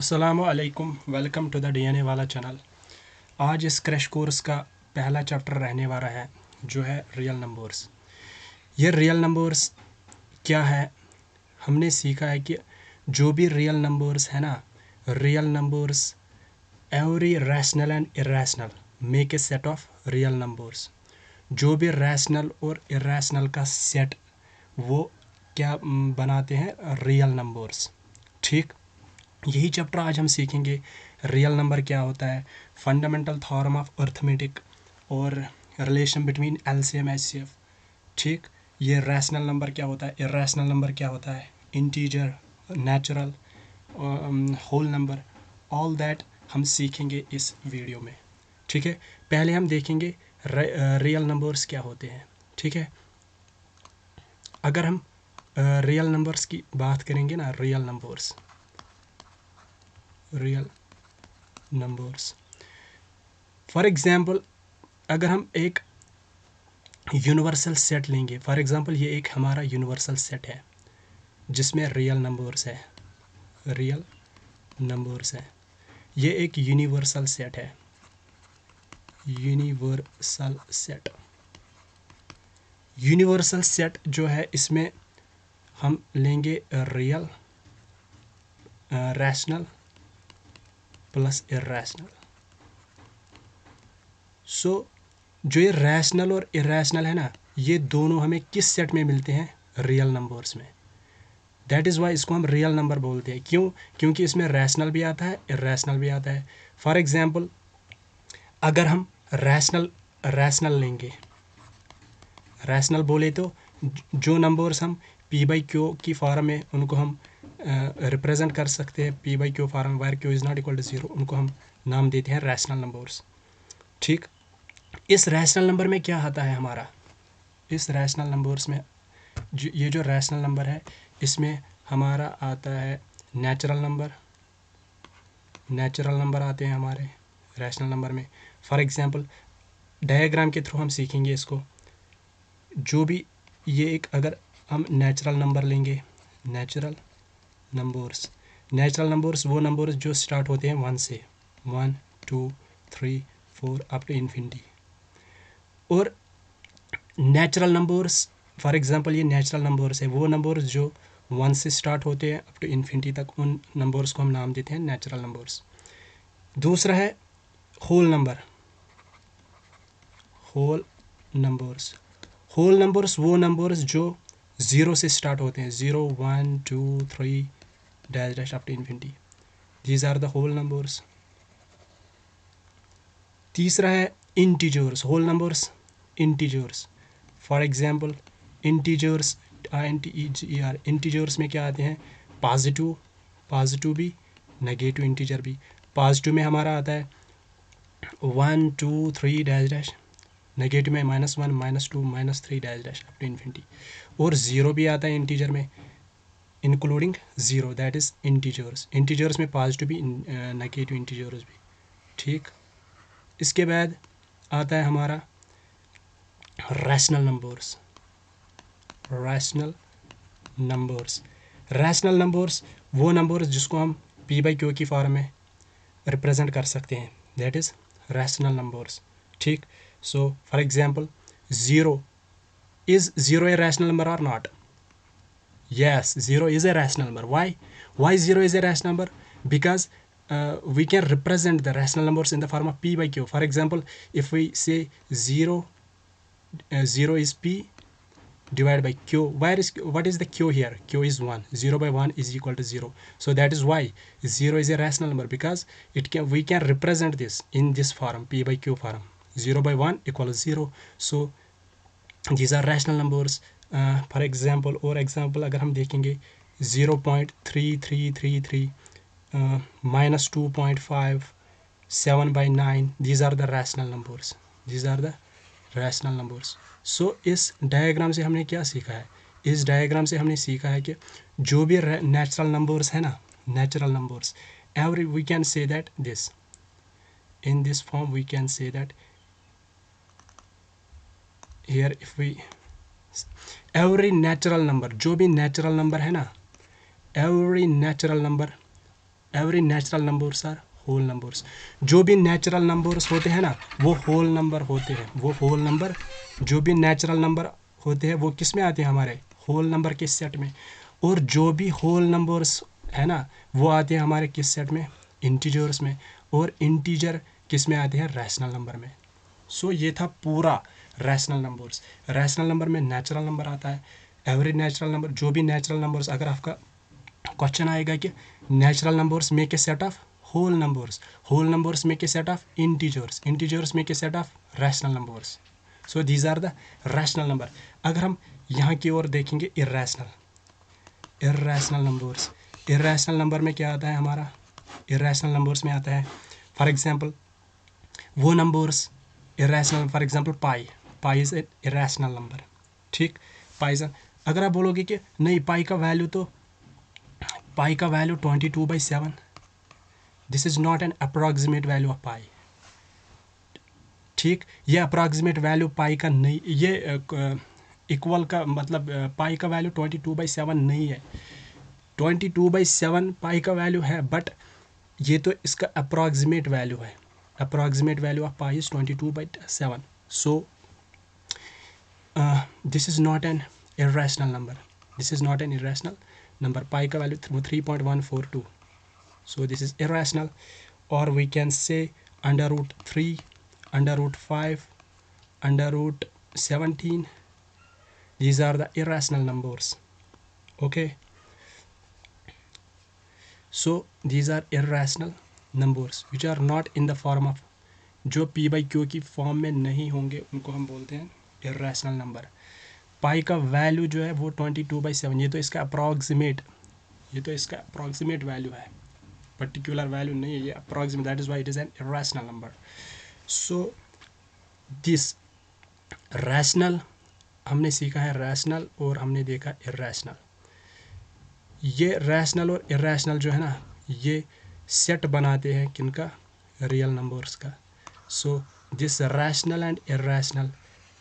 अस्सलामु अलैकुम, welcome to the DNA वाला चैनल। आज इस क्रैश कोर्स का पहला चैप्टर रहने वाला है जो है रियल नंबर्स। ये रियल नंबर्स क्या है? हमने सीखा है कि जो भी रियल नंबर्स है ना, real numbers every rational and irrational make a set of real numbers. जो भी रैशनल और इरेशनल का सेट वो क्या बनाते हैं? Real numbers. ठीक, यही चैप्टर आज हम सीखेंगे। रियल नंबर क्या होता है, फंडामेंटल थ्योरम ऑफ अर्थमेटिक और रिलेशन बिटवीन एलसीएम एचसीएफ। ठीक, ये रैशनल नंबर क्या होता है, इरेशनल नंबर क्या होता है, integer, natural, whole number, all that हम सीखेंगे इस वीडियो में। ठीक है, पहले हम देखेंगे रियल नंबर्स क्या होते हैं। ठीक है, अगर हम रियल नंबर्स की बात करेंगे ना, रियल नंबर्स फॉर एग्जांपल, अगर हम एक यूनिवर्सल सेट लेंगे, फॉर एग्जांपल ये एक हमारा यूनिवर्सल सेट है जिसमें रियल नंबर्स है, रियल नंबर्स है। ये एक यूनिवर्सल सेट है, यूनिवर्सल सेट। यूनिवर्सल सेट जो है इसमें हम लेंगे रियल, रैशनल प्लस इरेशनल। सो जो ये रैशनल और इरेशनल है ना, ये दोनों हमें किस सेट में मिलते हैं? रियल नंबर्स में। दैट इज़ वाई इसको हम रियल नंबर बोलते हैं। क्यों? क्योंकि इसमें रैशनल भी आता है, इरेशनल भी आता है। फॉर एग्जांपल, अगर हम रैशनल रैशनल लेंगे, रैशनल बोले तो जो नंबर्स हम पी बाई क्यू की फॉर्म में उनको हम रिप्रेजेंट कर सकते हैं, P by Q form where Q is not equal to zero, उनको हम नाम देते हैं रैशनल नंबर्स। ठीक, इस रैशनल नंबर में क्या आता है हमारा? इस रैशनल नंबर्स में ये जो रैशनल नंबर है इसमें हमारा आता है नेचुरल नंबर, नेचुरल नंबर आते हैं हमारे रैशनल नंबर में। फॉर एग्जांपल, डायग्राम के थ्रू हम सीखेंगे इसको। जो भी ये एक, अगर हम नेचुरल नंबर लेंगे, नेचुरल नंबर्स वो नंबर्स जो स्टार्ट होते हैं 1 से, 1 2 3 4 अप टू इन्फिनिटी। और नेचुरल नंबर्स, फॉर एग्जांपल ये नेचुरल नंबर्स है, वो नंबर्स जो 1 से स्टार्ट होते हैं अप टू इन्फिनिटी तक, उन नंबर्स को हम नाम देते हैं नेचुरल नंबर्स। दूसरा है whole number, whole numbers. Whole numbers वो नंबर्स जो 0 से स्टार्ट होते हैं, 0 1 2 3 dash dash up to infinity. These are the whole numbers. तीसरा है integers, whole numbers, integers. For example, integers, INTEGER, integers में क्या आते हैं? पॉजिटिव, पॉजिटिव भी, नेगेटिव इंटीजर भी। पॉजिटिव में हमारा आता है 1 2 3 डैश डैश, नेगेटिव में -1 -2 -3 dash dash up to infinity. और ज़ीरो भी आता है इंटीजर में, including zero, that is integers. Integers में पॉजिटिव भी, नेगेटिव इंटीजर्स भी। ठीक, इसके बाद आता है हमारा rational numbers, rational numbers. Rational numbers वो नंबर्स जिसको हम पी बाई क्यू की फॉर्म में रिप्रेजेंट कर सकते हैं, दैट इज़ रैशनल नंबर्स। ठीक, so for example, zero, is zero a rational number और not? Yes, 0 is a rational number. Why? Why 0 is a rational number? Because we can represent the rational numbers in the form of p by q. For example, if we say 0, 0 is p divided by q. What is the q here? Q is 1. 0 by 1 is equal to 0. So that is why 0 is a rational number, because we can represent this in this form, p by q form. 0 by 1 equals 0. So these are rational numbers. For example, और example अगर हम देखेंगे, 0.3333 -2.5 7/9, these are the rational numbers, these are the rational numbers. सो इस diagram से हमने क्या सीखा है? इस डायग्राम से हमने सीखा है कि जो भी नेचुरल नंबर्स है ना, natural numbers, every we can say that this, in this form we can say that here, if we every natural number, जो भी नेचुरल नंबर है ना, every natural number every natural numbers are whole numbers. जो भी natural numbers होते हैं ना वो होल नंबर होते हैं। वो होल नंबर जो भी नेचुरल नंबर होते हैं वो किस में आते हैं, हमारे होल नंबर के सेट में। और जो भी होल नंबर्स है ना वो आते हैं हमारे किस सेट में, इंटीजर्स में। और इंटीजर किस में आते हैं, रैशनल नंबर में। सो ये था पूरा रैशनल नंबर्स। रैशनल नंबर में नेचुरल नंबर आता है, एवरेज नेचुरल नंबर, जो भी नेचुरल नंबर्स। अगर आपका क्वेश्चन आएगा कि natural numbers make a set of whole numbers, whole numbers make a set of integers, integers make a set of rational numbers. So these are the rational number. अगर हम यहाँ की ओर देखेंगे irrational numbers, irrational number में क्या आता है हमारा, इर्रेशनल नंबर्स में आता है फॉर एग्जांपल वो numbers irrational, for example pi is irrational number. ठीक, पाई इज, अगर आप बोलोगे कि नहीं पाई का value 22/7, this is not an approximate value of pi. ठीक, ये अप्रॉक्सीमेट वैल्यू पाई का नहीं, ये इक्वल का मतलब पाई का वैल्यू 22/7 नहीं है। 22/7 पाई का वैल्यू है, बट ये तो इसका अप्रॉक्सीमेट वैल्यू है। approximate value of pi is 22/7. So this is not an irrational number. This is not an irrational number. Pi का value 3.142. So this is irrational. Or we can say under root 3, under root 5, under root 17. These are the irrational numbers. Okay. So these are irrational numbers which are not in the form of, जो p by Q की form में नहीं होंगे उनको हम बोलते हैं irrational number. पाई का वैल्यू जो है वो 22/7, ये तो इसका अप्रॉक्सीमेट वैल्यू है, पर्टिकुलर वैल्यू नहीं है, ये approximate, that is why it is an irrational number. So this rational हमने सीखा है, रैशनल, और हमने देखा इर्रेशनल। ये रैशनल और इर्रेशनल जो है ना ये सेट बनाते हैं किनका, रियल नंबर्स का। So this rational and irrational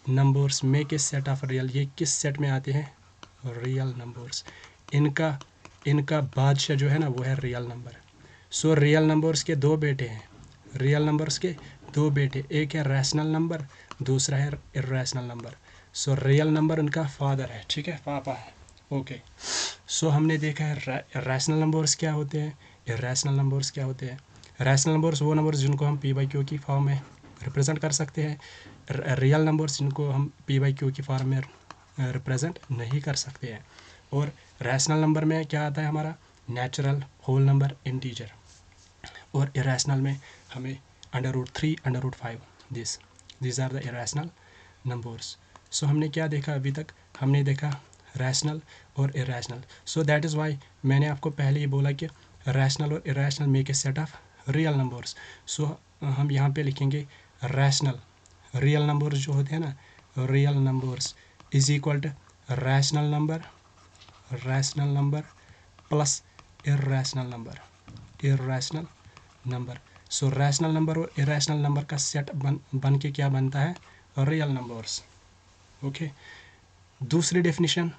numbers make a set of real, ये किस सेट में आते हैं, रियल नंबर्स। इनका बादशाह जो है ना वो है real number. So real numbers के दो बेटे हैं, रियल नंबर्स के दो बेटे, एक है रैशनल नंबर, दूसरा है irrational number. So real number उनका फादर है, ठीक है, पापा है। ओके, सो हमने देखा है रैशनल नंबर्स क्या होते हैं, इर्रेशनल नंबर्स क्या होते हैं। रैशनल नंबर्स वो नंबर्स जिनको हम p बाई क्यू की फॉर्म में रिप्रेजेंट कर सकते हैं। रियल नंबर्स जिनको हम p बाई क्यू की फॉर्म में रिप्रेजेंट नहीं कर सकते हैं। और रैशनल नंबर में क्या आता है हमारा, नेचुरल, होल नंबर, इंटीजर। और इरेशनल में हमें under root 3, under root 5, this are the irrational numbers. So हमने क्या देखा अभी तक, हमने देखा रैशनल और irrational. So that is why मैंने आपको पहले ही बोला कि रैशनल और irrational make a set of real numbers. So हम यहाँ पे लिखेंगे रैशनल, रियल नंबर्स जो होते हैं ना, real numbers is equal to rational number plus irrational number. So rational number और इरेशनल नंबर का सेट बन के क्या बनता है, रियल नंबर्स। ओके, दूसरी डेफिनेशन,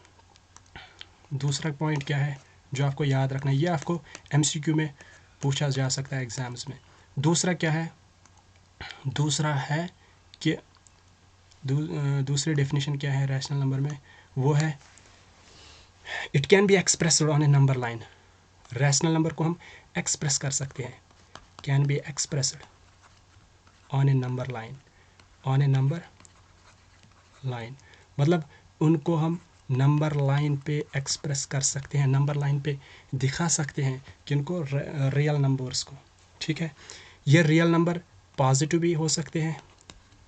दूसरा पॉइंट क्या है जो आपको याद रखना है, ये आपको एमसीक्यू में पूछा जा सकता है एग्जाम्स में। दूसरा क्या है, दूसरा है कि दूसरी डेफिनेशन क्या है रैशनल नंबर में, वो है it can be expressed on A number line. Rational number को हम एक्सप्रेस कर सकते हैं, can be expressed on A number line, on A number line, मतलब उनको हम नंबर लाइन पे एक्सप्रेस कर सकते हैं, नंबर लाइन पे दिखा सकते हैं किनको, रियल नंबर्स को। ठीक है, ये रियल नंबर पॉजिटिव भी हो सकते हैं,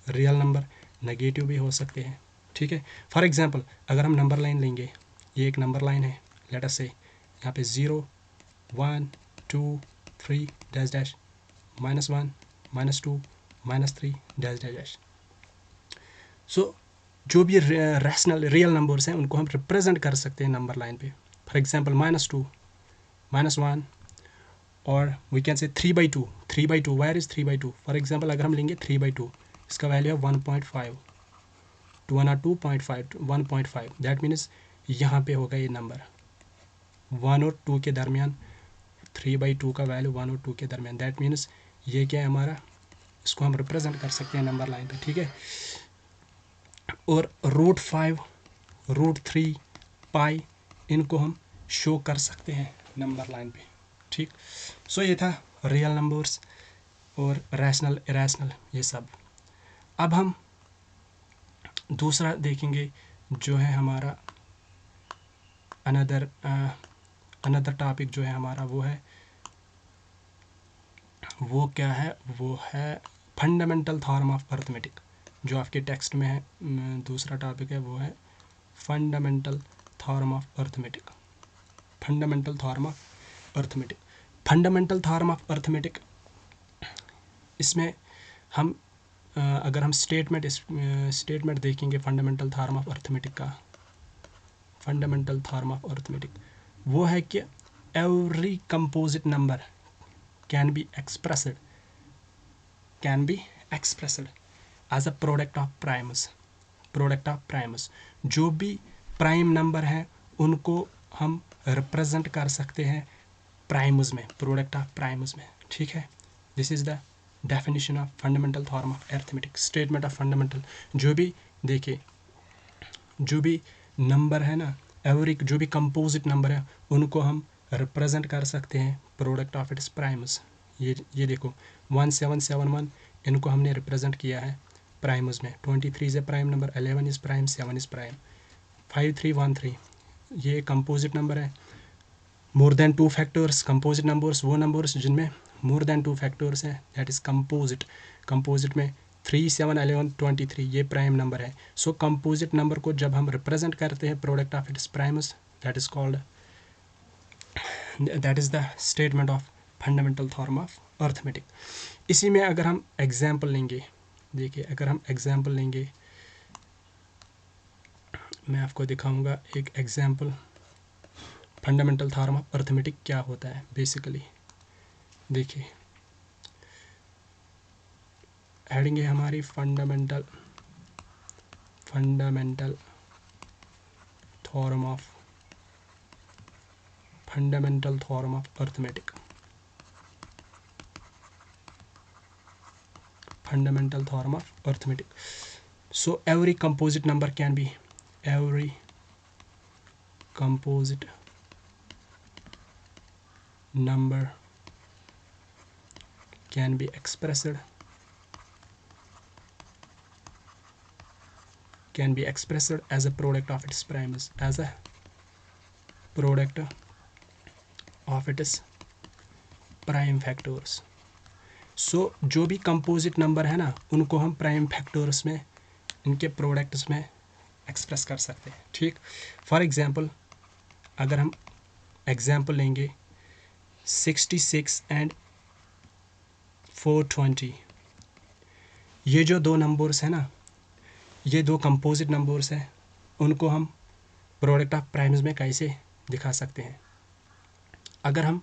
रियल नंबर नेगेटिव भी हो सकते हैं। ठीक है, फॉर एग्जांपल अगर हम नंबर लाइन लेंगे, ये एक नंबर लाइन है, लेट अस से यहाँ पे 0, 1, 2, 3 dash dash, -1, -2, -3 dash dash dash. So जो भी रैशनल रियल नंबर्स हैं उनको हम रिप्रेजेंट कर सकते हैं नंबर लाइन पे। फॉर एग्जांपल -2, -1, और वी कैन से 3/2, 3/2, वेयर इज 3/2। फॉर एग्जांपल अगर हम लेंगे 3/2, इसका वैल्यू है 1.5, 2.5, 1.5, दैट मीन्स यहाँ पे होगा ये नंबर 1 और 2 के दरमियान 3/2 का वैल्यू 1 और 2 के दरमियान। दैट मीन्स ये क्या है हमारा, इसको हम रिप्रेजेंट कर सकते हैं नंबर लाइन पे, ठीक है। और √5, √3, पाई, इनको हम शो कर सकते हैं नंबर लाइन पे, ठीक। सो ये था रियल नंबर्स और रैशनल, इरैशनल, ये सब। अब हम दूसरा देखेंगे जो है हमारा अनदर टॉपिक जो है हमारा, वो क्या है, वो है फंडामेंटल थ्योरम ऑफ अर्थमेटिक। जो आपके टेक्स्ट में है दूसरा टॉपिक है, वो है fundamental theorem of arithmetic. Fundamental theorem of arithmetic, fundamental theorem of arithmetic, इसमें हम अगर हम स्टेटमेंट देखेंगे फंडामेंटल थ्योरम ऑफ अर्थमेटिक का, फंडामेंटल थ्योरम ऑफ अर्थमेटिक वो है कि every composite number can be expressed as a product of primes. जो भी प्राइम नंबर है उनको हम रिप्रेजेंट कर सकते हैं प्राइम्स में, प्रोडक्ट ऑफ प्राइम्स में, ठीक है। This is the definition of fundamental theorem of arithmetic. Statement of fundamental, जो भी देखिए, जो भी नंबर है ना, जो भी कंपोजिट नंबर है उनको हम रिप्रेजेंट कर सकते हैं प्रोडक्ट ऑफ इट्स प्राइम्स। ये देखो 1771, इनको हमने रिप्रेजेंट किया है प्राइम्स में। 23 is a prime number, 11 is prime, 7 is prime, 5313 ये कंपोजिट नंबर है। More than 2 factors, composite numbers वो नंबर्स जिनमें मोर देन 2 फैक्टर्स हैं, दैट इज कंपोजिट में 3, 7, 11, 23 ये प्राइम नंबर है। सो कंपोजिट नंबर को जब हम रिप्रेजेंट करते हैं product of its primes, that is the statement of fundamental theorem of arithmetic. इसी में अगर हम एग्जाम्पल लेंगे, देखिए अगर हम एग्जाम्पल लेंगे, मैं आपको दिखाऊंगा एक example fundamental theorem of arithmetic क्या होता है बेसिकली। देखिए हेडिंग है हमारी fundamental theorem of arithmetic. Fundamental theorem of arithmetic. So every composite number can be expressed as a product of its primes, prime factors। सो जो भी कंपोजिट नंबर है ना उनको हम प्राइम फैक्टर्स में, इनके प्रोडक्ट्स में एक्सप्रेस कर सकते हैं, ठीक। फॉर एग्जांपल अगर हम एग्जांपल लेंगे 66 एंड 420, ये जो दो नंबर्स हैं ना, ये दो कंपोजिट नंबर्स हैं, उनको हम प्रोडक्ट ऑफ प्राइम्स में कैसे दिखा सकते हैं। अगर हम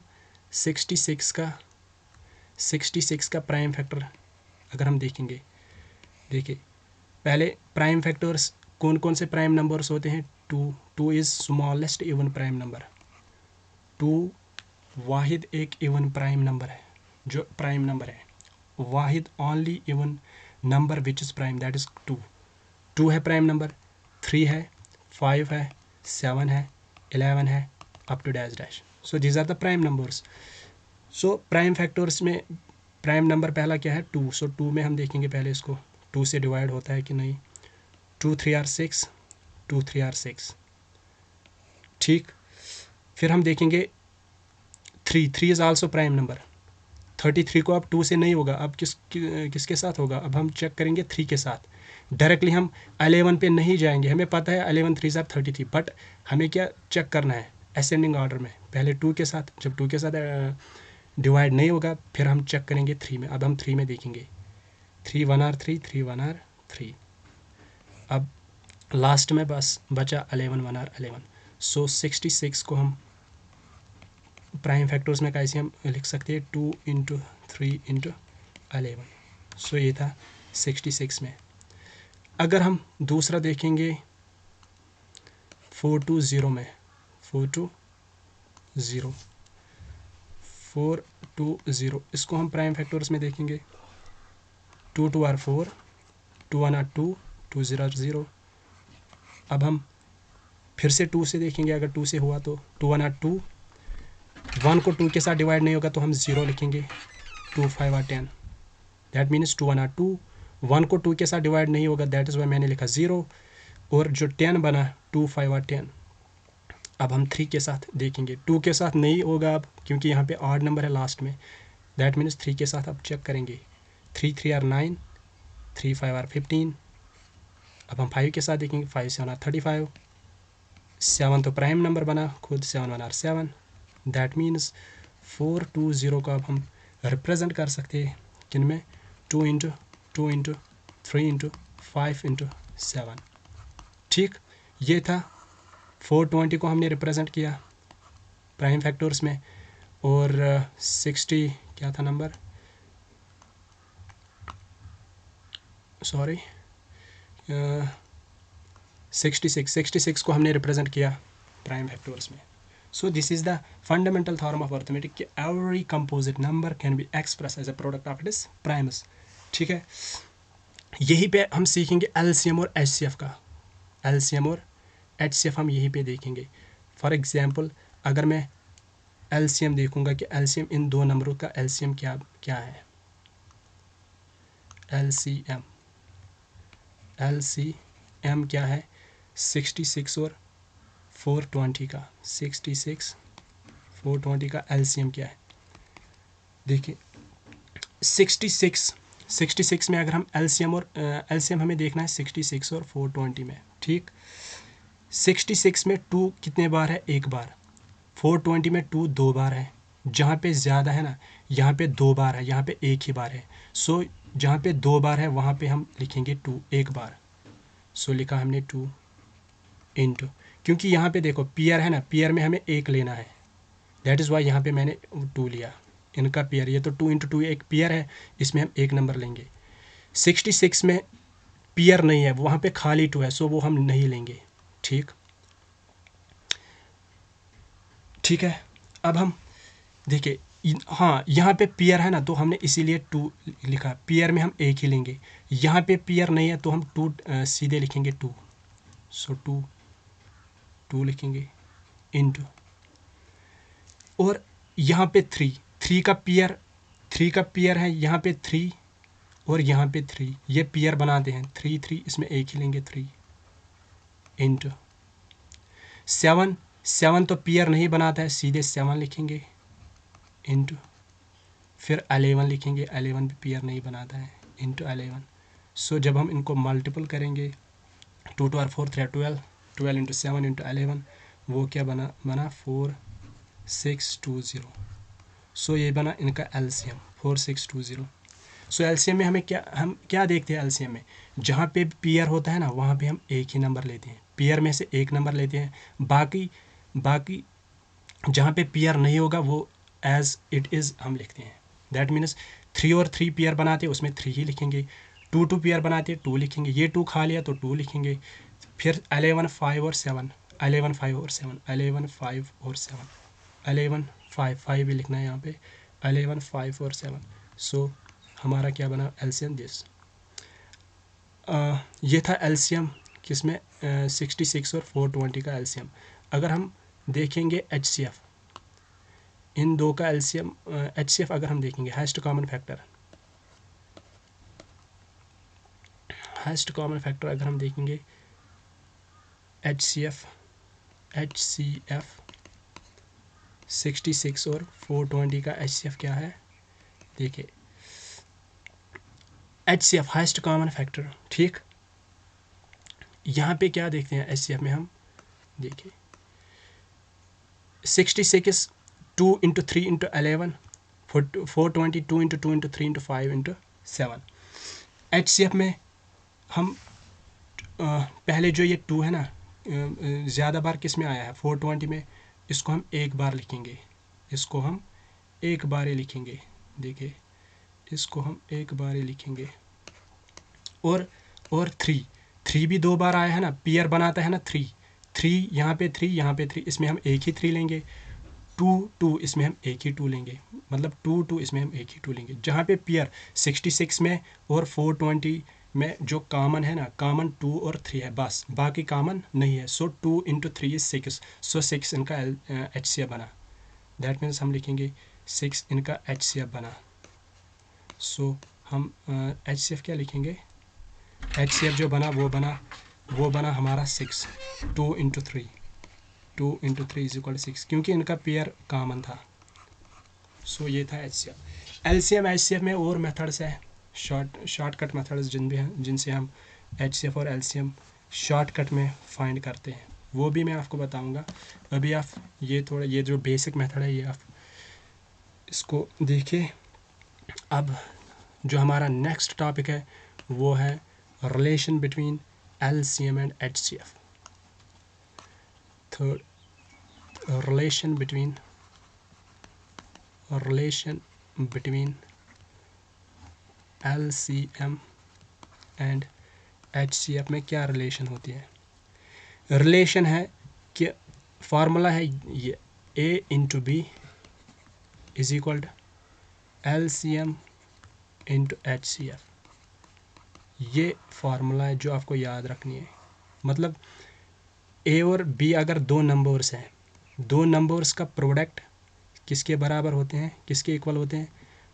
66 का प्राइम फैक्टर अगर हम देखेंगे, देखिए पहले प्राइम फैक्टर्स कौन कौन से प्राइम नंबर्स होते हैं। 2 is smallest even prime number. 2 वाहिद एक इवन प्राइम नंबर है, जो प्राइम नंबर है। वाहिद only even number which is prime, that is 2 है प्राइम नंबर। 3 है, 5 है, 7 है, 11 है, up to dash. So these are the prime numbers. So prime factors में प्राइम नंबर पहला क्या है 2। सो 2 में हम देखेंगे पहले इसको 2 से डिवाइड होता है कि नहीं। 2 3 आर 6, 2 3 आर 6, ठीक। फिर हम देखेंगे 3 इज़ आल्सो प्राइम नंबर। 33 को अब 2 से नहीं होगा, अब किसके साथ होगा, अब हम चेक करेंगे 3 के साथ। डायरेक्टली हम 11 पे नहीं जाएंगे, हमें पता है 11 3 आर 33, बट हमें क्या चेक करना है असेंडिंग ऑर्डर में, पहले 2 के साथ, जब 2 के साथ डिवाइड नहीं होगा फिर हम चेक करेंगे 3 में। अब हम 3 में देखेंगे 3 1 आर 3, 3 1 आर 3। अब लास्ट में बस बचा 11 1 आर 11। सो 66 को हम प्राइम फैक्टर्स में कैसे हम लिख सकते हैं 2 इंटू 3 इंटू 11। सो ये था 66 में। अगर हम दूसरा देखेंगे 420 में, 420 420, इसको हम प्राइम फैक्टर्स में देखेंगे। 2 2 आर 4, 2 1 आर 2, 2 0 आर 0। अब हम फिर से 2 से देखेंगे, अगर 2 से हुआ तो 2 1 आर 2, 1 को 2 के साथ डिवाइड नहीं होगा तो हम 0 लिखेंगे। 2 5 आर 10, दैट मीन्स 2 1 आर 2, 1 को 2 के साथ डिवाइड नहीं होगा, दैट इज़ वाई मैंने लिखा 0। और जो 10 बना 2 5 आर 10। अब हम 3 के साथ देखेंगे, 2 के साथ नहीं होगा अब, क्योंकि यहाँ पे ऑड नंबर है लास्ट में, दैट मीन्स 3 के साथ अब चेक करेंगे। 3 3 आर 9, 3 5 आर 15। अब हम 5 के साथ देखेंगे, 5 7 आर 35, 7 तो प्राइम नंबर बना खुद, 7 1 आर 7, दैट मीन्स 420 को अब हम रिप्रेजेंट कर सकते हैं किन में, 2 इंटू 2 इंटू 3 इंटू 5 इंटू 7। ठीक, ये था 420 को हमने रिप्रेजेंट किया प्राइम फैक्टर्स में। और 60 क्या था नंबर, सॉरी 66 को हमने रिप्रेजेंट किया प्राइम फैक्टर्स में। So this is the fundamental theorem of arithmetic कि every composite number can be express as a product of its primes. ठीक है, यहीं पे हम सीखेंगे एलसीएम और एचसीएफ का। एलसीएम और एचसीएफ हम यहीं पे देखेंगे। फॉर एग्जांपल अगर मैं एलसीएम देखूंगा कि एलसीएम इन दो नंबरों का एलसीएम क्या क्या है, एलसीएम क्या है, 66 और 420 का, 66 420 का एलसीएम क्या है। देखिए 66 में अगर हम एलसीएम और एलसीएम हमें देखना है 66 और 420 में। ठीक, 66 में 2 कितने बार है, एक बार। 420 में 2 2 बार है। जहाँ पे ज़्यादा है ना, यहाँ पे 2 बार है, यहाँ पे एक ही बार है। सो जहाँ पे 2 बार है वहाँ पे हम लिखेंगे 2 एक बार। सो लिखा हमने 2 इंटू, क्योंकि यहाँ पे देखो पेयर है ना, पेयर में हमें एक लेना है, दैट इज़ वाई यहाँ पे मैंने 2 लिया। इनका पेयर, ये तो 2 इंटू 2 एक पेयर है, इसमें हम एक नंबर लेंगे। 66 में पेयर नहीं है, वहाँ पे खाली 2 है, सो वो हम नहीं लेंगे। ठीक, ठीक है। अब हम देखिए, हाँ यहाँ पे पेयर है ना, तो हमने इसीलिए 2 लिखा, पेयर में हम एक ही लेंगे। यहाँ पे पेयर नहीं है तो हम 2 सीधे लिखेंगे 2। सो 2 लिखेंगे इंटू, और यहाँ पे 3 का पेयर है, यहाँ पे 3 और यहाँ पे 3, ये पेयर बनाते हैं 3 3, इसमें एक ही लेंगे 3 इंटू 7 तो पेयर नहीं बनाता है, सीधे 7 लिखेंगे इंटू, फिर 11 लिखेंगे, 11 भी पेयर नहीं बनाता है, इंटू 11। सो जब हम इनको मल्टीपल करेंगे 2 2 और 4 3 12, 12 इंटू 7 इंटू 11, वो क्या बना 4620। सो ये बना इनका एलसीएम 4620। सो एलसीएम में हम क्या देखते हैं, एलसीएम में जहाँ पे पेयर होता है ना, वहाँ पे हम एक ही नंबर लेते हैं, पेयर में से एक नंबर लेते हैं। बाकी जहाँ पे पेयर नहीं होगा वो एज इट इज़ हम लिखते हैं। दैट मीन्स 3 और 3 पेयर बनाते हैं, उसमें 3 ही लिखेंगे। 2 2 पेयर बनाते हैं, 2 लिखेंगे। ये 2 खा लिया तो 2 लिखेंगे। फिर 11 5 और 7, 11 5 और 7, 11 5 और 7, 11 5 भी लिखना है यहाँ पे, 11 5 और 7। सो हमारा क्या बना एलसीएम दिस। ये था एलसीएम किसमें 66 और 420 का एलसीएम। अगर हम देखेंगे एचसीएफ, इन दो का एलसीएम एचसीएफ अगर हम देखेंगे, हाईएस्ट कॉमन फैक्टर अगर हम देखेंगे एचसीएफ 66 और 420 का एचसीएफ क्या है, देखिए एचसीएफ हाईएस्ट कॉमन फैक्टर। ठीक, यहाँ पे क्या देखते हैं एचसीएफ में, हम देखिए 66 2 into 3 into 11, 420 2 into 2 into 3 into 5 into 7। HCF में हम पहले जो ये 2 है ना, ज़्यादा बार किस में आया है 420 में, इसको हम एक बार लिखेंगे, इसको हम एक बार ही लिखेंगे। देखिए इसको हम एक बार ही लिखेंगे। और 3 भी 2 बार आया है ना, पेयर बनाता है ना 3 यहाँ पे 3 यहाँ पे 3, इसमें हम एक ही 3 लेंगे। टू इसमें हम एक ही टू लेंगे, मतलब टू इसमें हम एक ही टू लेंगे। जहाँ पे पेयर 66 में और 420 में जो कॉमन है ना, कॉमन 2 और 3 है, बस बाकी कॉमन नहीं है। सो 2 इंटू 3 इज 6, सो 6 इनका एच सी एफ बना। दैट मीन्स हम लिखेंगे 6 इनका एच सी एफ बना। सो हम एच सी एफ क्या लिखेंगे, एच सी एफ जो बना वो बना हमारा 6, 2 इंटू 3, 2 इंटू 3 इज इक्वल 6, क्योंकि इनका पेयर कॉमन था। सो ये था H C F. L C M H C F में और मेथड्स है, शॉर्टकट मेथड्स जिनसे हम एच सी एफ और एल सी एम शॉर्टकट में फाइंड करते हैं, वो भी मैं आपको बताऊंगा। अभी आप ये जो बेसिक मेथड है ये आप इसको देखिए। अब जो हमारा नेक्स्ट टॉपिक है वो है relation between L C M and H C F. Third, relation between L C M and H C F में क्या रिलेशन होती है। रिलेशन है कि फार्मूला है ये a into b is equal to L C M into H C F. ये formula है जो आपको याद रखनी है। मतलब ए और बी अगर दो नंबर्स हैं, दो नंबर्स का प्रोडक्ट किसके बराबर होते हैं, किसके इक्वल होते हैं,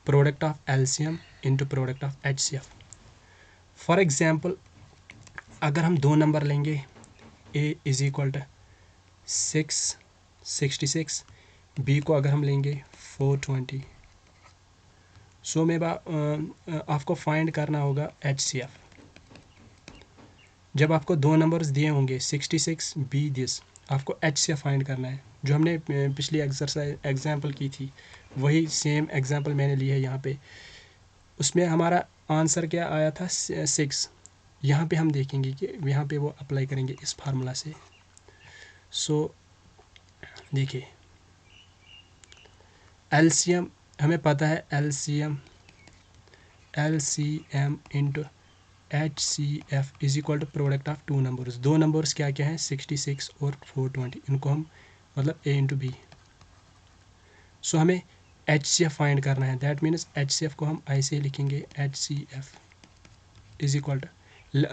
product of L C M into product of H C F. For example अगर हम दो नंबर लेंगे, A is equal to 66, B को अगर हम लेंगे 420, सो में आपको फाइंड करना होगा एच सी एफ। जब आपको दो नंबर्स दिए होंगे 66 बी दिस, आपको एच सी एफ फाइंड करना है। जो हमने पिछली एग्जाम्पल की थी वही सेम एग्जाम्पल मैंने ली है यहाँ पे। उसमें हमारा आंसर क्या आया था 6। यहाँ पे हम देखेंगे कि यहाँ पे वो अप्लाई करेंगे इस फार्मूला से। सो देखिए एलसीएम हमें पता है, LCM into H C F is equal to product of two numbers. दो नंबर्स क्या क्या हैं 66 और 420, इनको हम मतलब ए इंटू बी। सो हमें एच सी एफ फाइंड करना है। That means H C F को हम ऐसे ही लिखेंगे, H C F is equal to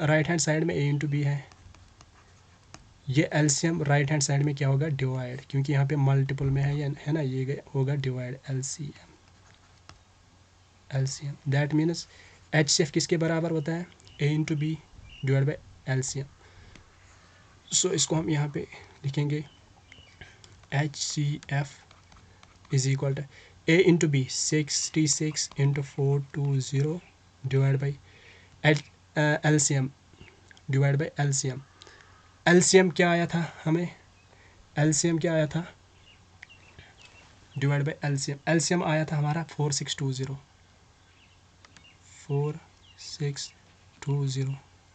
right hand side में ए इंटू बी है, ये एलसीएम राइट हैंड साइड में क्या होगा डिवाइड, क्योंकि यहाँ पे मल्टीपल में है ना, ये होगा divide LCM. That means H C F किसके बराबर होता है, a into b divide by LCM. So इसको हम यहाँ पे लिखेंगे H C F is equal to A into b 66 into 420 divide by LCM divide by LCM. LCM क्या आया था हमें, एलसीएम क्या आया था डिवाइड बाई एलसीएम। एलसीएम आया था हमारा 4620।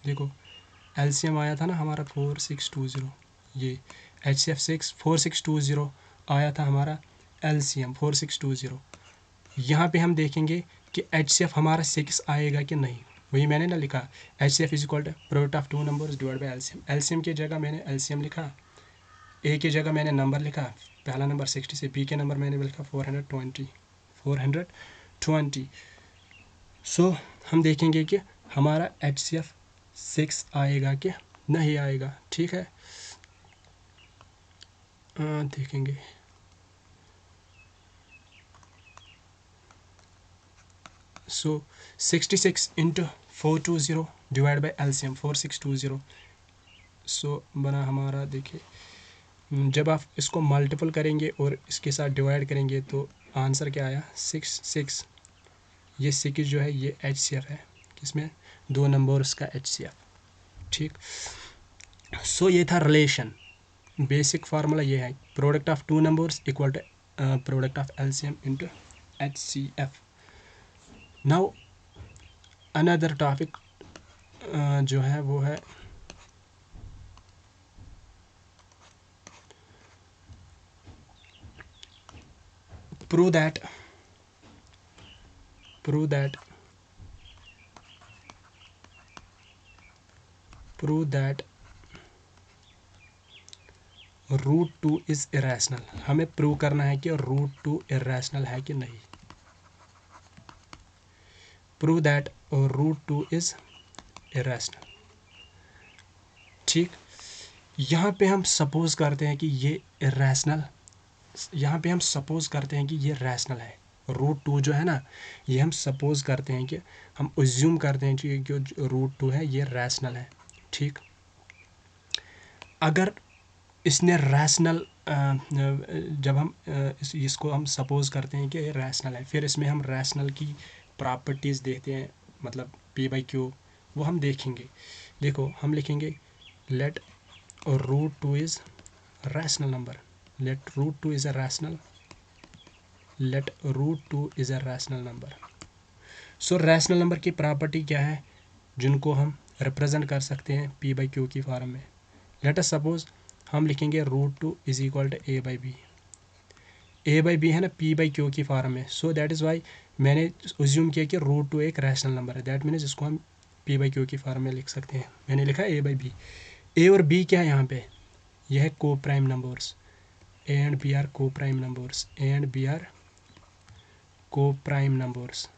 देखो एलसीएम आया था ना हमारा 4620, ये एच सी एफ 4620 आया था हमारा, एलसीएम 4620। यहाँ पे हम देखेंगे कि एच सी एफ हमारा 6 आएगा कि नहीं, वही मैंने ना लिखा H C F is equal to product of two numbers divide by LCM. LCM की जगह मैंने एलसीएम लिखा, ए की जगह मैंने नंबर लिखा, पहला नंबर 60 से, बी के नंबर मैंने लिखा 420। सो हम देखेंगे कि हमारा एच सी एफ 6 आएगा कि नहीं आएगा। ठीक है, देखेंगे। सो 66 इंटू 420 डिवाइड बाई एलसीएम 4620। सो बना हमारा, देखिए जब आप इसको मल्टीपल करेंगे और इसके साथ डिवाइड करेंगे तो आंसर क्या आया 6। ये 6 जो है ये एच सी एफ है, किसमें, दो नंबर्स का एच सी एफ। ठीक, सो ये था रिलेशन। बेसिक फार्मूला ये है, product of two numbers equal to product of LCM into H C F. Now another topic जो है वो है prove that root two is irrational, हमें प्रूव करना है कि रूट टू इरेशनल है कि नहीं। Prove that root two is irrational. ठीक, यहाँ पे हम सपोज करते हैं कि ये इरेशनल, यहाँ पे हम सपोज करते हैं कि ये रैशनल है। रूट टू जो है ना, ये हम सपोज करते हैं कि हम एज्यूम करते हैं कि जो रूट टू है ये रैशनल है। ठीक, अगर इसने रैशनल, जब हम इसको हम सपोज करते हैं कि ये रैशनल है, फिर इसमें हम रैशनल की प्रॉपर्टीज़ देखते हैं, मतलब पी बाई क्यू, वो हम देखेंगे। देखो हम लिखेंगे let root two is rational number, let root 2 is a rational, let root 2 is a rational number। So rational number की प्रॉपर्टी क्या है जिनको हम रिप्रेजेंट कर सकते हैं p बाई क्यू की फॉर्म में। लेट अस सपोज हम लिखेंगे root two is equal to A by B. A by B है ना p बाई क्यू की फॉर्म में, सो दैट इज़ वाई मैंने एज्यूम किया कि रूट टू एक रैशनल नंबर है। दैट मीन्स इसको हम p बाई क्यू की फॉर्म में लिख सकते हैं। मैंने लिखा ए बाई बी। ए और बी क्या है यहाँ पे, यह है को prime numbers. A and B are co-prime numbers, A and B are co-prime numbers।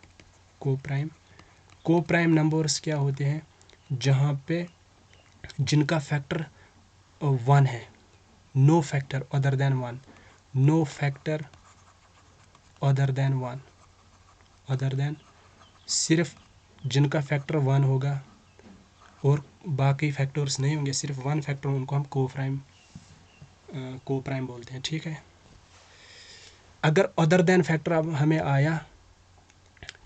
co-prime numbers क्या होते हैं, जहाँ पे जिनका फैक्टर वन है, no factor other than one, no factor other than one, other than, सिर्फ जिनका फैक्टर वन होगा और बाकी फैक्टर्स नहीं होंगे, सिर्फ वन फैक्टर, उनको हम को प्राइम बोलते हैं। ठीक है, अगर अदर देन फैक्टर अब हमें आया,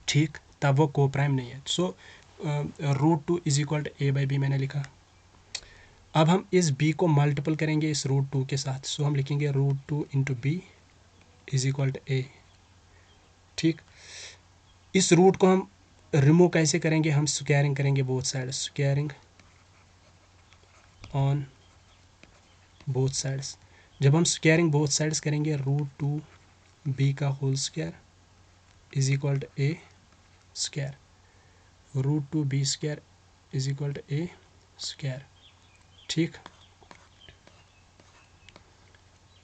ठीक, तब वो को प्राइम नहीं है। So root two is equal to A by B मैंने लिखा। अब हम इस बी को मल्टीपल करेंगे इस रूट टू के साथ, सो हम लिखेंगे root two into b is equal to a. ठीक, इस रूट को हम रिमूव कैसे करेंगे, हम स्क्वायरिंग करेंगे both sides, squaring on both sides. जब हम स्क्वायरिंग बोथ साइड्स करेंगे, रूट टू बी का whole square is equal to A square, root two B square is equal to A square. ठीक,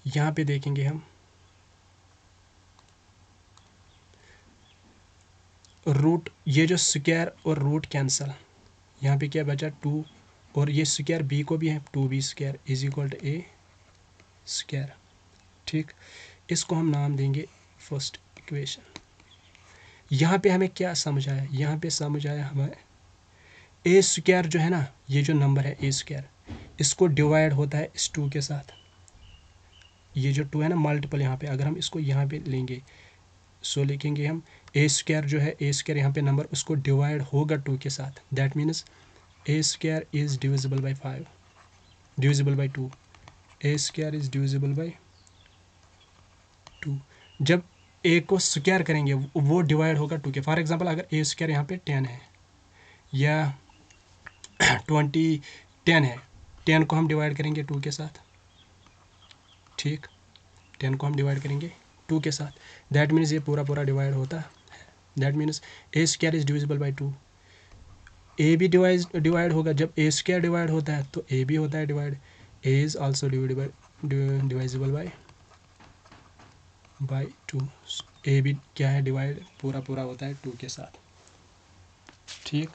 यहाँ पे देखेंगे हम रूट, ये जो स्क्वायर और रूट कैंसल, यहाँ पे क्या बचा टू, और ये स्क्वायर बी को भी है, two B square is equal to A square. ठीक, इसको हम नाम देंगे फर्स्ट इक्वेशन। यहाँ पे हमें क्या समझ आया, यहाँ पे समझ आया हमें ए स्क्वायर जो है ना, ये जो नंबर है ए स्क्वायर, इसको डिवाइड होता है इस टू के साथ। ये जो टू है ना मल्टीपल, यहाँ पे अगर हम इसको यहाँ पे लेंगे, सो लिखेंगे हम ए स्क्वायर जो है, ए स्क्वायर यहाँ पे नंबर, उसको डिवाइड होगा टू के साथ। That means A square is divisible by 5, divisible by 2, A square is divisible by 2। जब ए को स्क्वायर करेंगे वो डिवाइड होगा टू के। फॉर एग्जांपल अगर ए स्क्वायर यहाँ पे 10 है या 10 है, 10 को हम डिवाइड करेंगे टू के साथ। ठीक, 10 को हम डिवाइड करेंगे टू के साथ, दैट मीन्स ये पूरा पूरा डिवाइड होता है। That means A square is divisible by 2। A भी डिवाइड होगा, जब ए स्क्वायर डिवाइड होता है तो ए भी होता है divide, a is also divisible by 2। A भी क्या है, डिवाइड पूरा पूरा होता है टू के साथ। ठीक,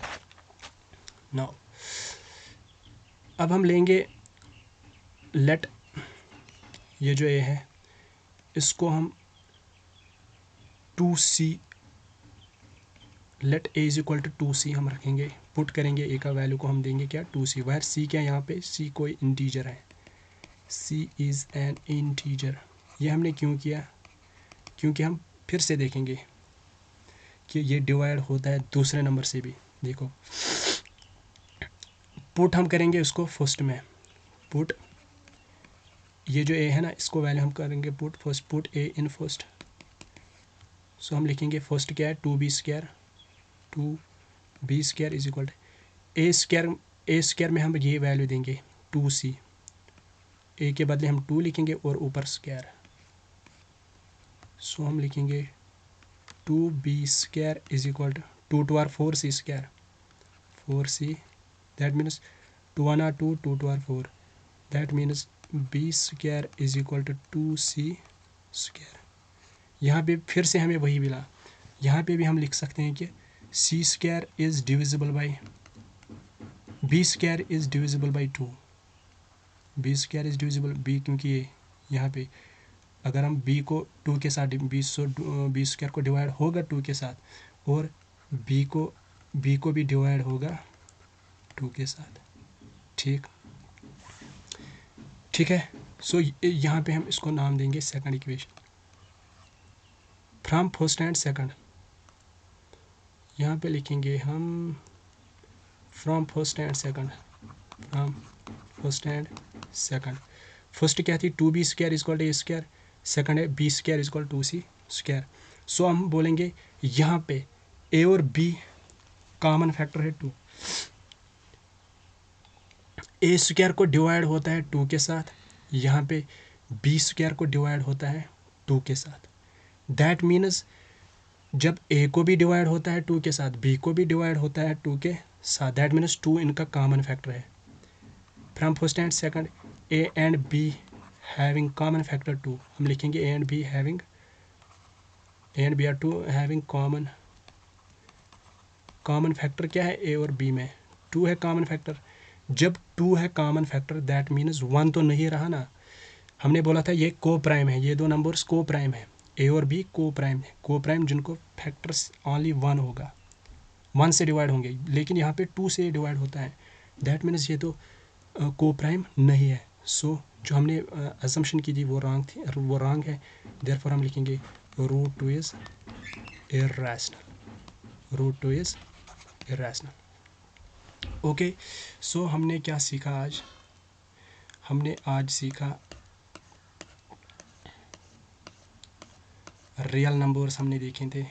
नाउ अब हम लेंगे लेट, ये जो ए है इसको हम 2c, let A is equal to 2c हम रखेंगे, पुट करेंगे ए का वैल्यू को हम देंगे क्या 2c, वायर c क्या है, यहाँ पे c कोई इंटीजर है, c इज़ एन इंटीजर। ये हमने क्यों किया, क्योंकि हम फिर से देखेंगे कि ये डिवाइड होता है दूसरे नंबर से भी। देखो पुट हम करेंगे उसको फर्स्ट में, पुट ये जो ए है ना, इसको वैल्यू हम करेंगे put first, put a in first. So हम लिखेंगे फर्स्ट क्या है, 2b square, 2b square is equal to A square, a square में हम ये वैल्यू देंगे 2c, ए के बदले हम 2 लिखेंगे और ऊपर स्क्वायर। सो हम लिखेंगे 2b square is equal to 2 2 4c square, 4c, that means 2 1 2 2 2 4, that means B square is equal to 2c square. यहाँ पे फिर से हमें वही मिला, यहाँ पे भी हम लिख सकते हैं कि c square is divisible by b square is divisible by 2। B square is divisible b, क्योंकि ये यहाँ पे अगर हम b को 2 के साथ बी स्क्वायर को डिवाइड होगा 2 के साथ, और b को भी डिवाइड होगा 2 के साथ। ठीक है। सो यहाँ पे हम इसको नाम देंगे second equation. From first and second, यहाँ पे लिखेंगे हम from first and second. From first and second, first क्या थी 2b square is equal to A square, second है b square is equal to 2c square. So हम बोलेंगे यहाँ पे a और b कॉमन फैक्टर है 2। a स्क्वायर को डिवाइड होता है 2 के साथ, यहाँ पे b स्क्वायर को डिवाइड होता है 2 के साथ। दैट मीन्स जब a को भी डिवाइड होता है 2 के साथ, b को भी डिवाइड होता है 2 के साथ, दैट मीन्स 2 इनका कॉमन फैक्टर है। From first and second a and b having common factor 2, हम लिखेंगे a and b are two having common factor क्या है a और b में 2 है कॉमन फैक्टर। जब 2 है कॉमन फैक्टर दैट मीन्स 1 तो नहीं रहा ना, हमने बोला था ये को प्राइम है, ये दो नंबर्स को प्राइम है, a और b को प्राइम है, को प्राइम जिनको फैक्टर्स ओनली 1 होगा, 1 से डिवाइड होंगे, लेकिन यहाँ पे 2 से डिवाइड होता है, दैट मीन्स ये तो को प्राइम नहीं है। सो जो हमने असम्पशन की थी वो रॉन्ग है, देयरफॉर हम लिखेंगे root 2 is irrational. Root 2 is irrational. Okay, so हमने क्या सीखा आज? हमने आज सीखा रियल नंबर्स हमने देखे थे।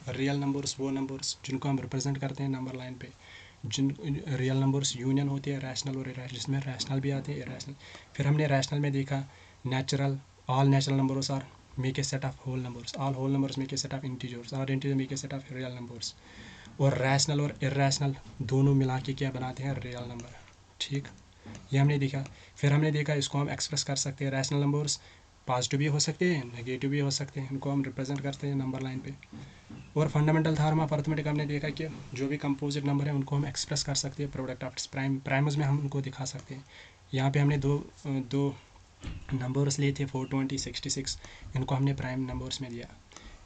रियल नंबर्स वो नंबर्स जिनको हम रिप्रेजेंट करते हैं नंबर लाइन पे, जिन रियल नंबर्स यूनियन होते हैं रैशनल और इरैशनल, जिसमें रैशनल भी आते हैं इरैशनल। फिर हमने रैशनल में देखा natural, all natural numbers are make a set of whole numbers, all whole numbers make a set of integers, और integer make a set of real numbers. और रैशनल और इरैशनल दोनों मिला के क्या बनाते हैं? Real number. ठीक, ये हमने देखा। फिर हमने देखा इसको हम एक्सप्रेस कर सकते हैं, रैशनल नंबर्स पॉजिटिव भी हो सकते हैं, नेगेटिव भी हो सकते हैं, इनको हम रिप्रेजेंट करते हैं नंबर लाइन पे। और फंडामेंटल थ्योरम ऑफ अरिथमेटिक हमने देखा कि जो भी कंपोजिट नंबर है उनको हम एक्सप्रेस कर सकते हैं प्रोडक्ट ऑफ प्राइम्स में हम उनको दिखा सकते हैं। यहाँ पे हमने दो नंबर्स लिए थे 420, 66, इनको हमने प्राइम नंबर्स में दिया।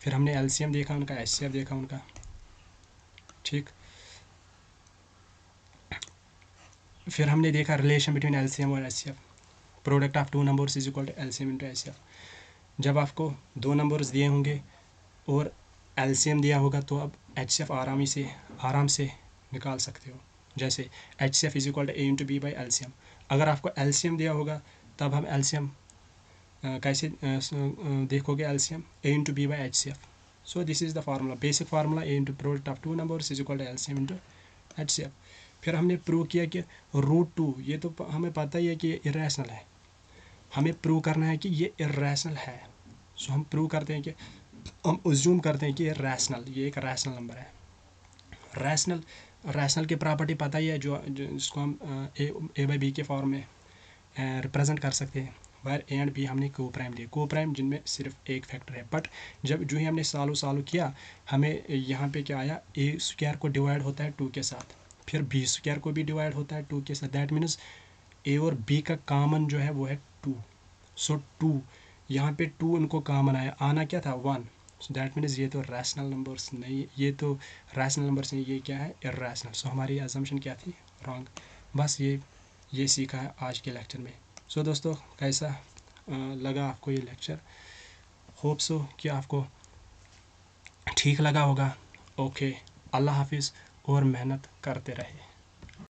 फिर हमने एलसीएम देखा उनका, एचसीएफ देखा उनका। ठीक, फिर हमने देखा रिलेशन बिटवीन एलसीएम और HCF, product of two numbers is equal to LCM into HCF. जब आपको दो नंबर्स दिए होंगे और एलसीएम दिया होगा तो अब एचसीएफ आराम से निकाल सकते हो। जैसे HCF is equal to A into B by LCM. अगर आपको एलसीएम दिया होगा तब हम एलसीएम कैसे देखोगे? LCM A into B by HCF. So this is the formula, basic formula, A into product of two numbers is equal to LCM into HCF. फिर हमने प्रूव किया कि रूट 2, ये तो हमें पता ही है कि ये इरैशनल है, हमें प्रूव करना है कि ये इरैशनल है। सो हम प्रूव करते हैं कि हम अज्यूम करते हैं कि ये एक रैशनल नंबर है। रैशनल की प्रॉपर्टी पता ही है, जिसको हम ए बाई बी के फॉर्म में रिप्रेजेंट कर सकते हैं। वायर ए एंड बी हमने को प्राइम दिए, को प्राइम जिनमें सिर्फ एक फैक्टर है। बट जो ही हमने सॉल्व किया, हमें यहाँ पे क्या आया? ए स्क्वायर को डिवाइड होता है 2 के साथ, फिर बी स्क्वायर को भी डिवाइड होता है 2 के साथ। दैट मीन्स ए और बी का कॉमन जो है वो है 2। सो 2, यहाँ पे 2 उनको कॉमन आना क्या था? 1। सो दैट मीन्स ये तो रैशनल नंबर्स नहीं, ये तो रैशनल नंबर्स नहीं, ये क्या है? इरैशनल। सो हमारी असम्पशन क्या थी? रॉन्ग। बस ये सीखा है आज के लेक्चर में। सो दोस्तों, कैसा लगा आपको ये लेक्चर? होप सो कि आपको ठीक लगा होगा। ओके, अल्लाह हाफिज़ और मेहनत करते रहे।